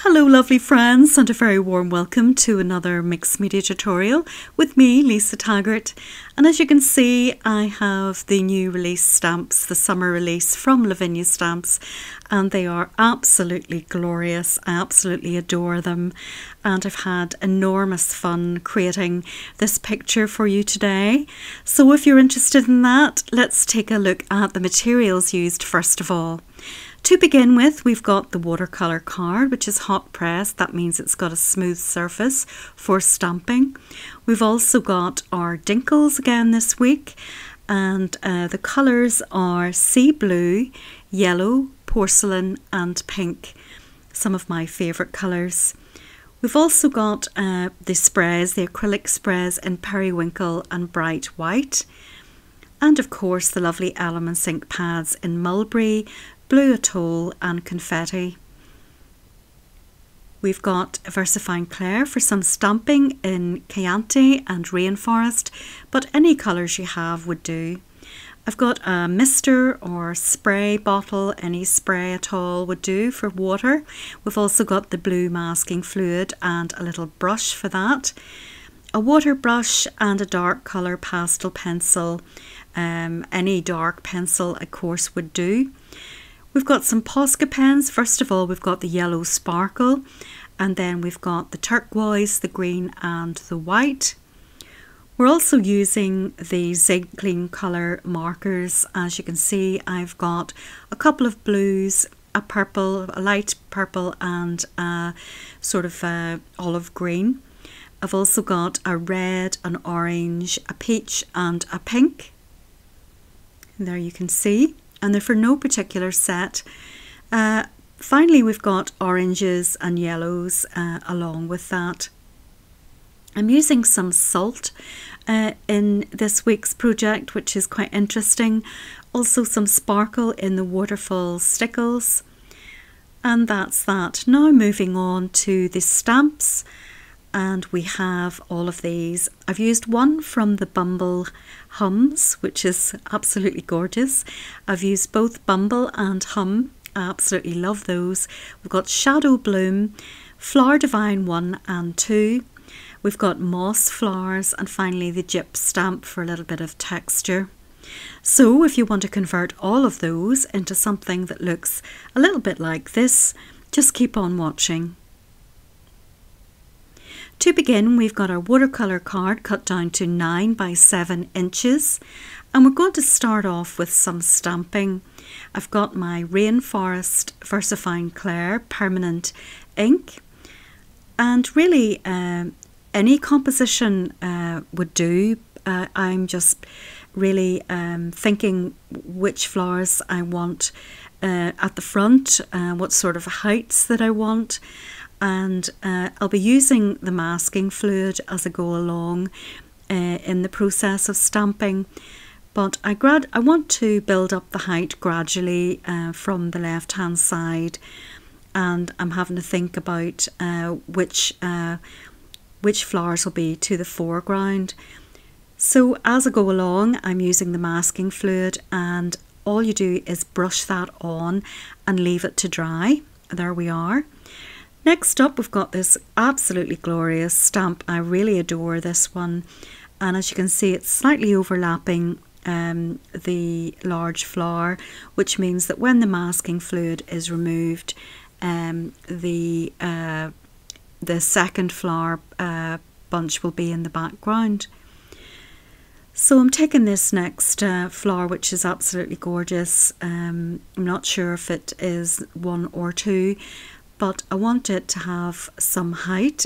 Hello lovely friends, and a very warm welcome to another mixed media tutorial with me, Lisa Taggart. And as you can see, I have the new release stamps, the summer release from Lavinia stamps, and they are absolutely glorious. I absolutely adore them, and I've had enormous fun creating this picture for you today. So if you're interested in that, let's take a look at the materials used first of all. To begin with, we've got the watercolour card, which is hot pressed. That means it's got a smooth surface for stamping. We've also got our Dinkles again this week, and the colours are sea blue, yellow, porcelain and pink. Some of my favourite colours. We've also got the sprays, the acrylic sprays in periwinkle and bright white. And of course the lovely Elements ink pads in mulberry, blue atoll and confetti. We've got VersaFine Clair for some stamping in Chianti and Rainforest, but any colours you have would do. I've got a mister or spray bottle, any spray at all would do for water. We've also got the blue masking fluid and a little brush for that. A water brush and a dark colour pastel pencil. Any dark pencil of course would do. We've got some Posca pens. First of all, we've got the yellow sparkle, and then we've got the turquoise, the green and the white. We're also using the Zig Clean colour markers. As you can see, I've got a couple of blues, a purple, a light purple and a sort of olive green. I've also got a red, an orange, a peach and a pink. And there you can see. And they're for no particular set. Finally, we've got oranges and yellows along with that. I'm using some salt in this week's project, which is quite interesting. Also some sparkle in the waterfall stickles. And that's that. Now moving on to the stamps. And we have all of these. I've used one from the Bumble Hums, which is absolutely gorgeous. I've used both Bumble and Hum. I absolutely love those. We've got Shadow Bloom, Flower Divine 1 and 2. We've got Moss Flowers, and finally the Gyp stamp for a little bit of texture. So if you want to convert all of those into something that looks a little bit like this, just keep on watching. To begin, we've got our watercolour card cut down to 9 by 7 inches, and we're going to start off with some stamping. I've got my Rainforest VersaFine Clair permanent ink, and really any composition would do. I'm just really thinking which flowers I want at the front, what sort of heights that I want. And I'll be using the masking fluid as I go along in the process of stamping, but I want to build up the height gradually from the left hand side, and I'm having to think about which flowers will be to the foreground. So as I go along, I'm using the masking fluid, and all you do is brush that on and leave it to dry. There we are. Next up, we've got this absolutely glorious stamp. I really adore this one, and as you can see, it's slightly overlapping the large flower, which means that when the masking fluid is removed, the second flower bunch will be in the background. So I'm taking this next flower, which is absolutely gorgeous. I'm not sure if it is 1 or 2, but I want it to have some height.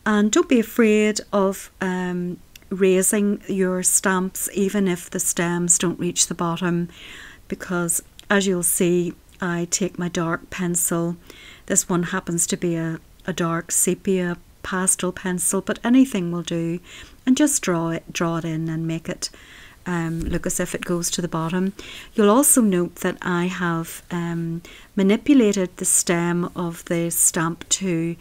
And don't be afraid of raising your stamps even if the stems don't reach the bottom, because as you'll see, I take my dark pencil. This one happens to be a dark sepia pastel pencil, but anything will do, and just draw it in and make it look as if it goes to the bottom. You'll also note that I have manipulated the stem of the stamp to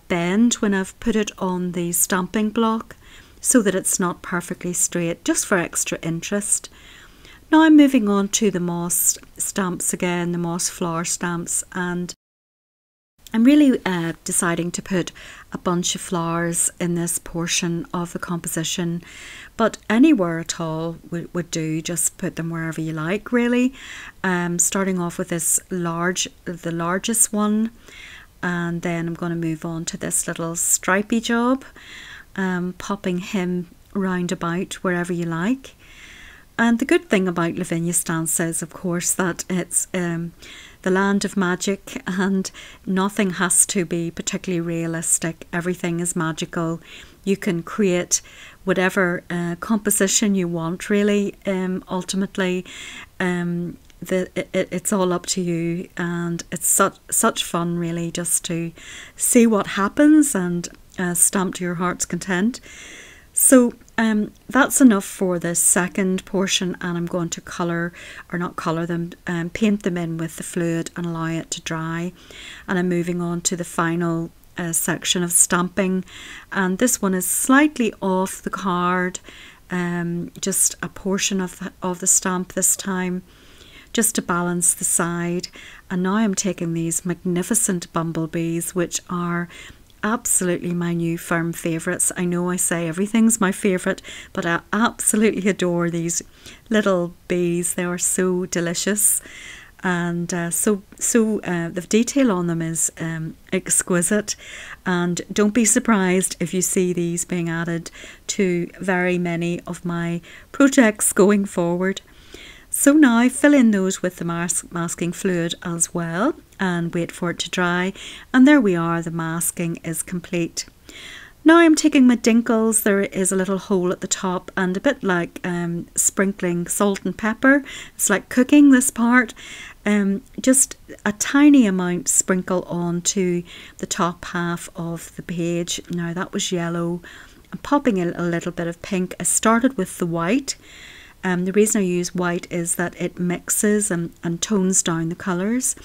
bend when I've put it on the stamping block, so that it's not perfectly straight, just for extra interest. Now I'm moving on to the moss stamps again, the moss flower stamps, and I'm really deciding to put a bunch of flowers in this portion of the composition, but anywhere at all would do. Just put them wherever you like, really. Starting off with this the largest one, and then I'm going to move on to this little stripy job, popping him round about wherever you like. And the good thing about Lavinia Stanza is, of course, that it's the land of magic, and nothing has to be particularly realistic. Everything is magical. You can create whatever composition you want, really. Ultimately, it's all up to you, and it's such fun, really, just to see what happens and stamp to your heart's content. So that's enough for the second portion, and I'm going to colour, or not colour them, paint them in with the fluid and allow it to dry. And I'm moving on to the final section of stamping, and this one is slightly off the card, just a portion of the stamp this time, just to balance the side. And now I'm taking these magnificent bumblebees, which are absolutely my new firm favourites. I know I say everything's my favourite, but I absolutely adore these little bees. They are so delicious, and the detail on them is exquisite. And don't be surprised if you see these being added to very many of my projects going forward. So now fill in those with the masking fluid as well, and wait for it to dry. And there we are, the masking is complete. Now I'm taking my Dinkles. There is a little hole at the top, and a bit like sprinkling salt and pepper. It's like cooking this part. Just a tiny amount sprinkle onto the top half of the page. Now that was yellow. I'm popping in a little bit of pink. I started with the white. The reason I use white is that it mixes and tones down the colours.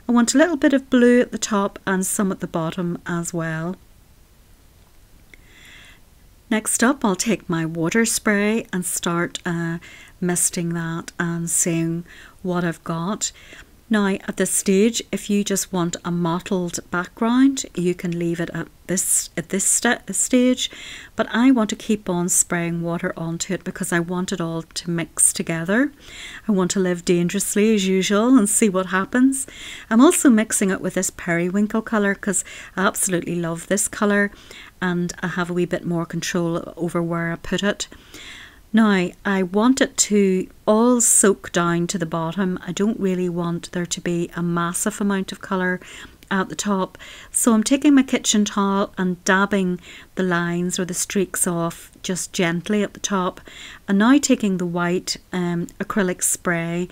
I want a little bit of blue at the top and some at the bottom as well. Next up, I'll take my water spray and start misting that and seeing what I've got. Now at this stage, if you just want a mottled background, you can leave it at this stage, but I want to keep on spraying water onto it because I want it all to mix together. I want to live dangerously as usual and see what happens. I'm also mixing it with this periwinkle colour because I absolutely love this colour, and I have a wee bit more control over where I put it. Now, I want it to all soak down to the bottom. I don't really want there to be a massive amount of colour at the top. So I'm taking my kitchen towel and dabbing the lines or the streaks off just gently at the top. And now taking the white acrylic spray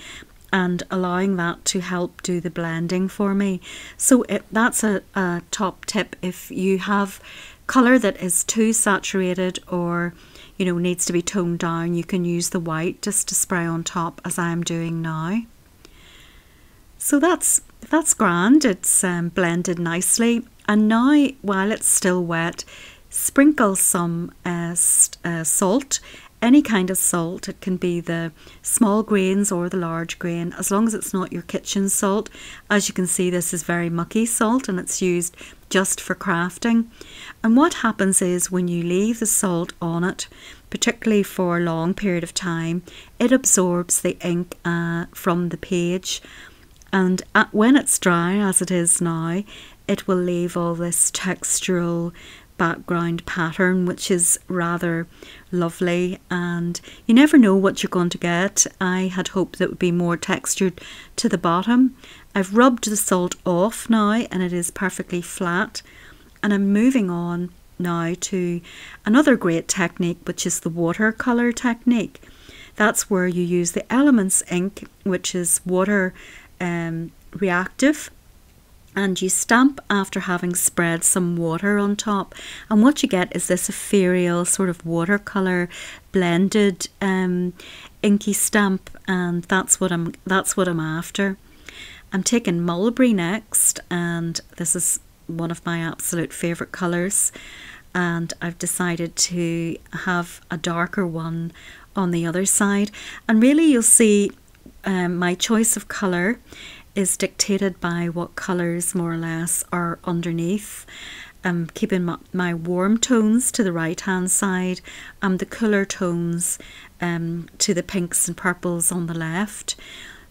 and allowing that to help do the blending for me. So that's a top tip. If you have colour that is too saturated or needs to be toned down, you can use the white just to spray on top, as I am doing now. So that's grand. It's blended nicely. And now, while it's still wet, sprinkle some salt, any kind of salt. It can be the small grains or the large grain, as long as it's not your kitchen salt. As you can see, this is very mucky salt, and it's used just for crafting. And what happens is when you leave the salt on it, particularly for a long period of time, it absorbs the ink from the page, and when it's dry, as it is now, it will leave all this textural background pattern, which is rather lovely, and you never know what you're going to get. I had hoped that it would be more textured to the bottom. I've rubbed the salt off now, and it is perfectly flat. And I'm moving on now to another great technique, which is the watercolour technique. That's where you use the Elements ink, which is water reactive, and you stamp after having spread some water on top, and what you get is this ethereal sort of watercolour blended inky stamp, and that's what I'm after. I'm taking mulberry next, and this is one of my absolute favourite colours, and I've decided to have a darker one on the other side. And really you'll see my choice of colour is dictated by what colours more or less are underneath. I'm keeping my warm tones to the right hand side and the cooler tones to the pinks and purples on the left.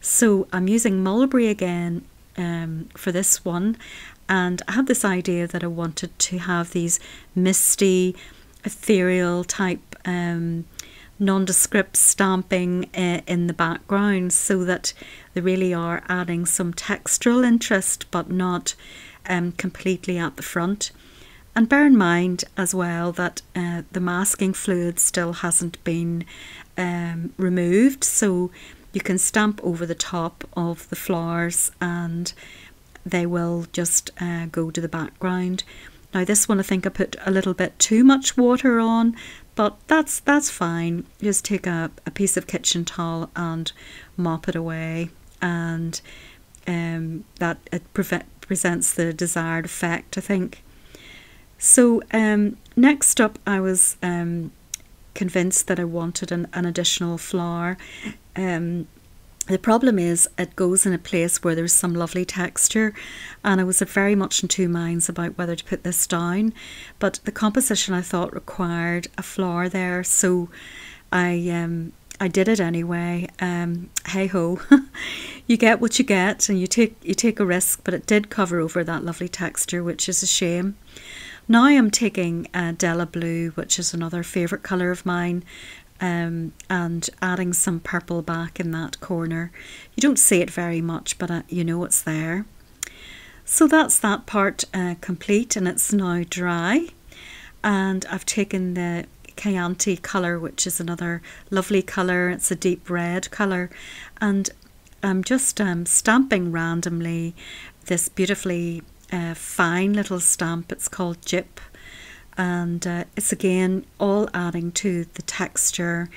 So I'm using mulberry again for this one, and I had this idea that I wanted to have these misty, ethereal type nondescript stamping in the background, so that they really are adding some textural interest but not completely at the front. And bear in mind as well that the masking fluid still hasn't been removed, so you can stamp over the top of the flowers and they will just go to the background. Now this one I think I put a little bit too much water on, but that's fine. Just take a piece of kitchen towel and mop it away, and that it presents the desired effect, I think. So next up I was convinced that I wanted an additional flower. The problem is it goes in a place where there's some lovely texture, and I was very much in two minds about whether to put this down, but the composition I thought required a flower there, so I did it anyway. Hey ho, you get what you get, and you take a risk, but it did cover over that lovely texture, which is a shame. Now I'm taking Della Blue, which is another favourite colour of mine, and adding some purple back in that corner. You don't see it very much, but you know it's there. So that's that part complete, and it's now dry. And I've taken the Chianti colour, which is another lovely colour. It's a deep red colour, and I'm just stamping randomly this beautifully fine little stamp. It's called Jip, and it's again all adding to the texture.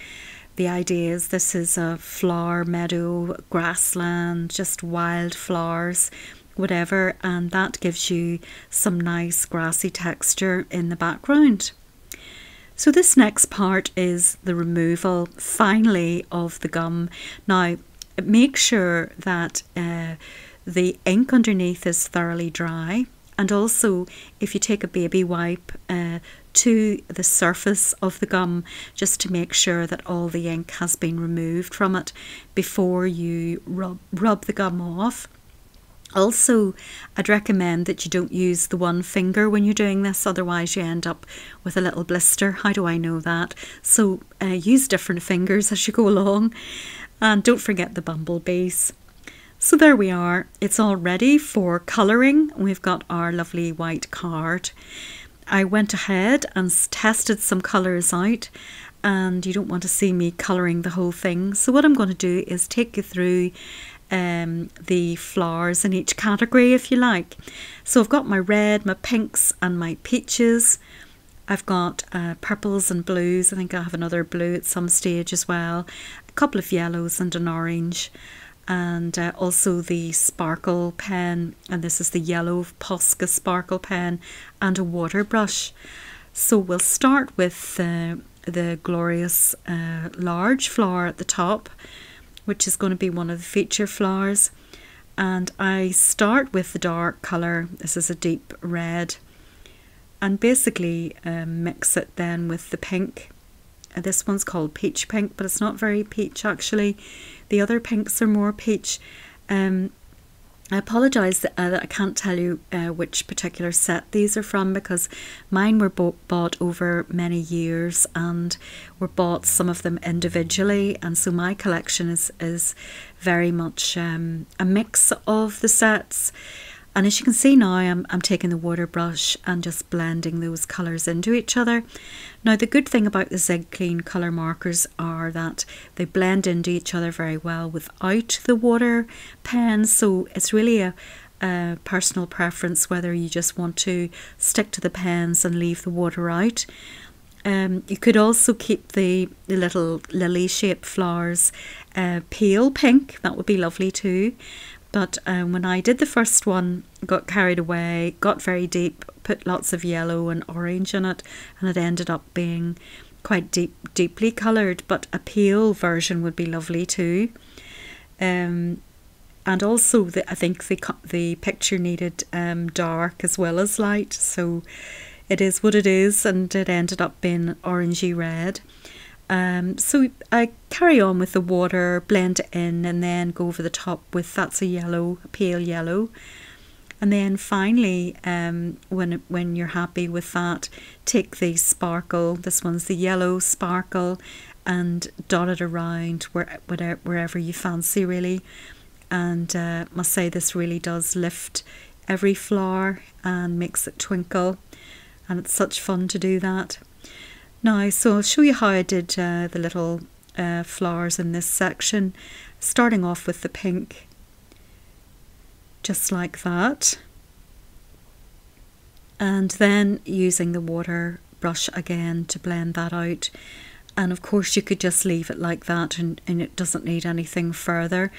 The idea is this is a flower meadow, grassland, just wild flowers, whatever, and that gives you some nice grassy texture in the background. So this next part is the removal finally of the gum. Now make sure that the ink underneath is thoroughly dry, and also if you take a baby wipe to the surface of the gum just to make sure that all the ink has been removed from it before you rub the gum off. Also, I'd recommend that you don't use the one finger when you're doing this, otherwise you end up with a little blister. How do I know that? So use different fingers as you go along, and don't forget the bumblebees. So there we are, it's all ready for colouring. We've got our lovely white card. I went ahead and tested some colours out, and you don't want to see me colouring the whole thing. So what I'm going to do is take you through the flowers in each category, if you like. So I've got my red, my pinks and my peaches. I've got purples and blues. I think I have another blue at some stage as well. A couple of yellows and an orange. And also the sparkle pen, and this is the yellow Posca sparkle pen, and a water brush. So we'll start with the glorious large flower at the top, which is going to be one of the feature flowers. And I start with the dark colour. This is a deep red, and basically mix it then with the pink. This one's called peach pink, but it's not very peach actually. The other pinks are more peach. I apologise that I can't tell you which particular set these are from, because mine were bought over many years and were bought, some of them individually, and so my collection is very much a mix of the sets. And as you can see now, I'm taking the water brush and just blending those colours into each other. Now the good thing about the Zig Clean colour markers are that they blend into each other very well without the water pen, so it's really a personal preference whether you just want to stick to the pens and leave the water out. You could also keep the little lily shaped flowers pale pink, that would be lovely too. But when I did the first one, got carried away, got very deep, put lots of yellow and orange in it, and it ended up being quite deeply coloured, but a pale version would be lovely too. and also I think the picture needed dark as well as light, so it is what it is, and it ended up being orangey red. So I carry on with the water, blend it in, and then go over the top with, that's a yellow, a pale yellow. And then finally, when you're happy with that, take the sparkle, this one's the yellow sparkle, and dot it around wherever you fancy, really. And must say, this really does lift every flower and makes it twinkle, and it's such fun to do that. Now, so I'll show you how I did the little flowers in this section, starting off with the pink, just like that, and then using the water brush again to blend that out. And of course you could just leave it like that, and it doesn't need anything further,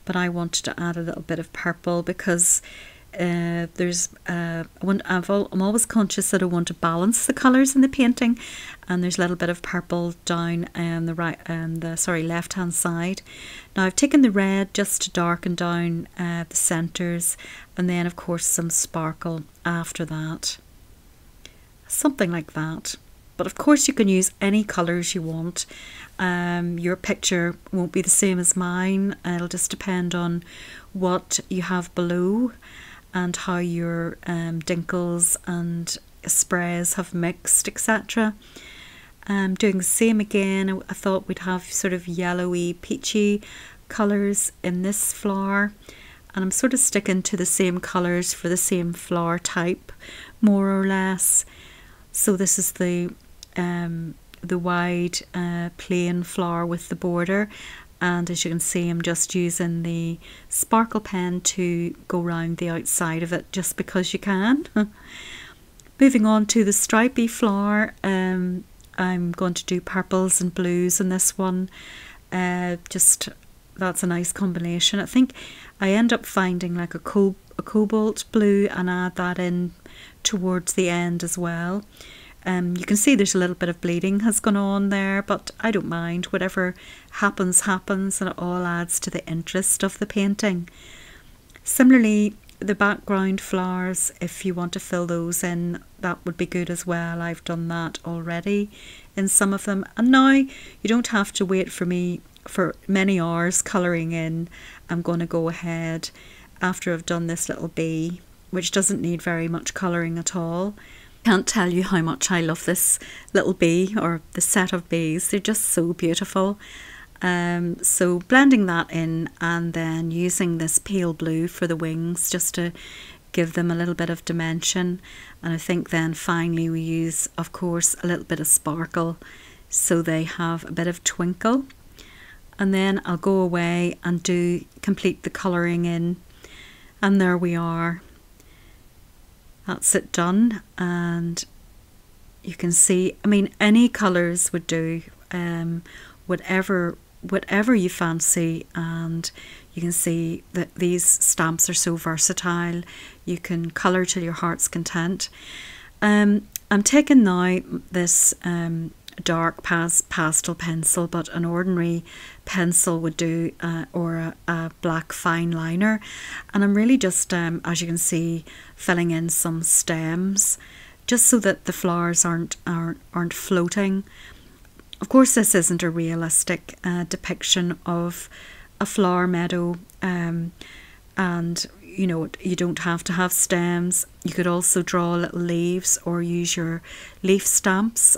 but I wanted to add a little bit of purple because I'm always conscious that I want to balance the colours in the painting, and there's a little bit of purple down the left hand side. Now I've taken the red just to darken down the centres, and then of course some sparkle after that, something like that. But of course you can use any colours you want. Your picture won't be the same as mine, it'll just depend on what you have below and how your Dinkles and sprays have mixed, etc. Doing the same again. I thought we'd have sort of yellowy, peachy colours in this flower, and I'm sort of sticking to the same colours for the same flower type, more or less. So this is the wide plain flower with the border, and as you can see, I'm just using the sparkle pen to go round the outside of it, just because you can. Moving on to the stripy flower, I'm going to do purples and blues in this one. Just, that's a nice combination. I think I end up finding like a cobalt blue and add that in towards the end as well. You can see there's a little bit of bleeding has gone on there, but I don't mind. Whatever happens, happens, and it all adds to the interest of the painting. Similarly, the background flowers, if you want to fill those in, that would be good as well. I've done that already in some of them. And now you don't have to wait for me for many hours colouring in. I'm going to go ahead after I've done this little bee, which doesn't need very much colouring at all. Can't tell you how much I love this little bee, or the set of bees. They're just so beautiful. So blending that in, and then using this pale blue for the wings just to give them a little bit of dimension. And I think then finally we use, of course, a little bit of sparkle so they have a bit of twinkle. And then I'll go away and complete the colouring in, and there we are. That's it done, and you can see, I mean, any colours would do, whatever you fancy, and you can see that these stamps are so versatile. You can colour till your heart's content. I'm taking now this dark pastel pencil, but an ordinary pencil would do, or a black fine liner, and I'm really just as you can see, filling in some stems just so that the flowers aren't floating. Of course, this isn't a realistic depiction of a flower meadow, and you know, you don't have to have stems. You could also draw little leaves or use your leaf stamps.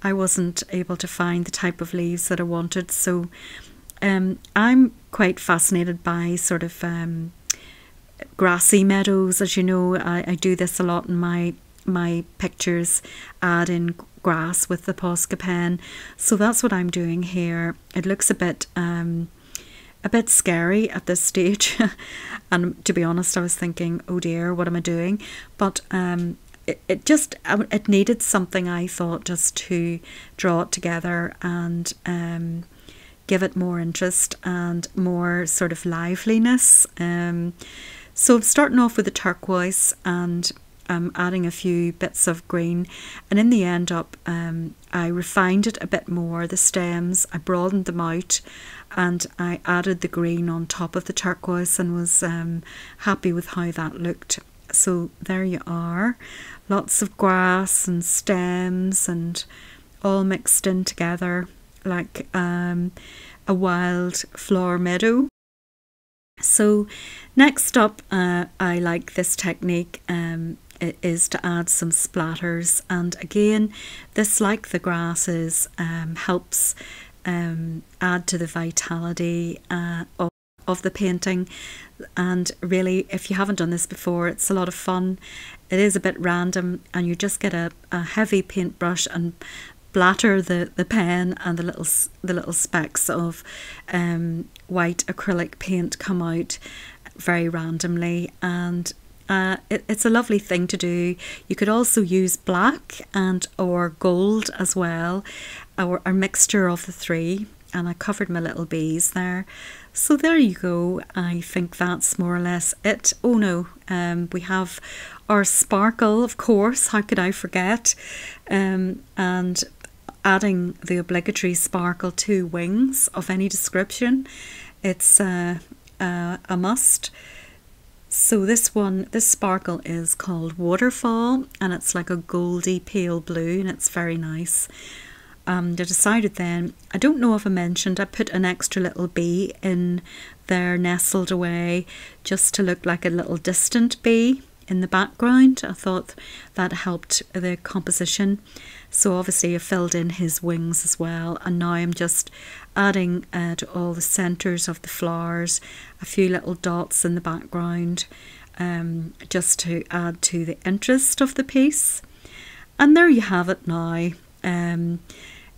I wasn't able to find the type of leaves that I wanted, so I'm quite fascinated by sort of grassy meadows. As you know, I do this a lot in my pictures, add in grass with the Posca pen, so that's what I'm doing here. It looks a bit scary at this stage and to be honest, I was thinking, oh dear, what am I doing? But it needed something, I thought, just to draw it together and give it more interest and more sort of liveliness. So I'm starting off with the turquoise, and I'm adding a few bits of green, and in the end up I refined it a bit more, the stems, I broadened them out, and I added the green on top of the turquoise and was happy with how that looked. So there you are, lots of grass and stems and all mixed in together like a wild flower meadow. So next up, I like this technique, it is to add some splatters, and again this, like the grasses, helps add to the vitality of the painting. And really, if you haven't done this before, it's a lot of fun. It is a bit random, and you just get a heavy paintbrush and splatter the pen, and the little specks of white acrylic paint come out very randomly, and it's a lovely thing to do. You could also use black and or gold as well, or a mixture of the three, and I covered my little bees there. So there you go. I think that's more or less it. Oh no, we have our sparkle, of course, how could I forget, and adding the obligatory sparkle to wings of any description. It's a must. So this sparkle is called Waterfall, and it's like a goldy pale blue, and it's very nice. I decided then, I don't know if I mentioned, I put an extra little bee in there nestled away just to look like a little distant bee in the background. I thought that helped the composition. So obviously I filled in his wings as well, and now I'm just adding to all the centres of the flowers a few little dots in the background, just to add to the interest of the piece. And there you have it now.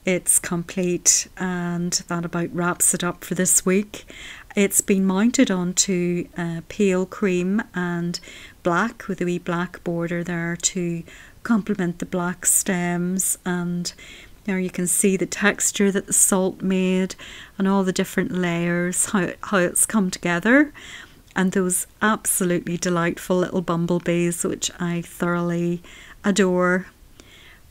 It's complete, and that about wraps it up for this week. It's been mounted onto pale cream and black with a wee black border there to complement the black stems, and there you can see the texture that the salt made and all the different layers, how it's come together, and those absolutely delightful little bumblebees which I thoroughly adore.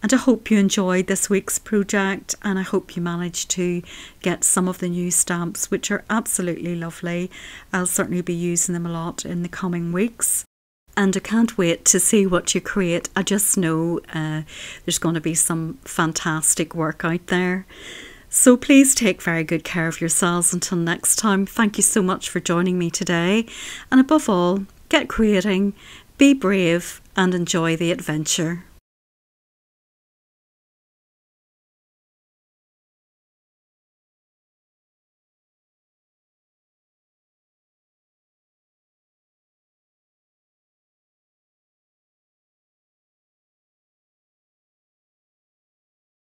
And I hope you enjoyed this week's project, and I hope you managed to get some of the new stamps, which are absolutely lovely. I'll certainly be using them a lot in the coming weeks. And I can't wait to see what you create. I just know there's going to be some fantastic work out there. So please take very good care of yourselves until next time. Thank you so much for joining me today. And above all, get creating, be brave, and enjoy the adventure.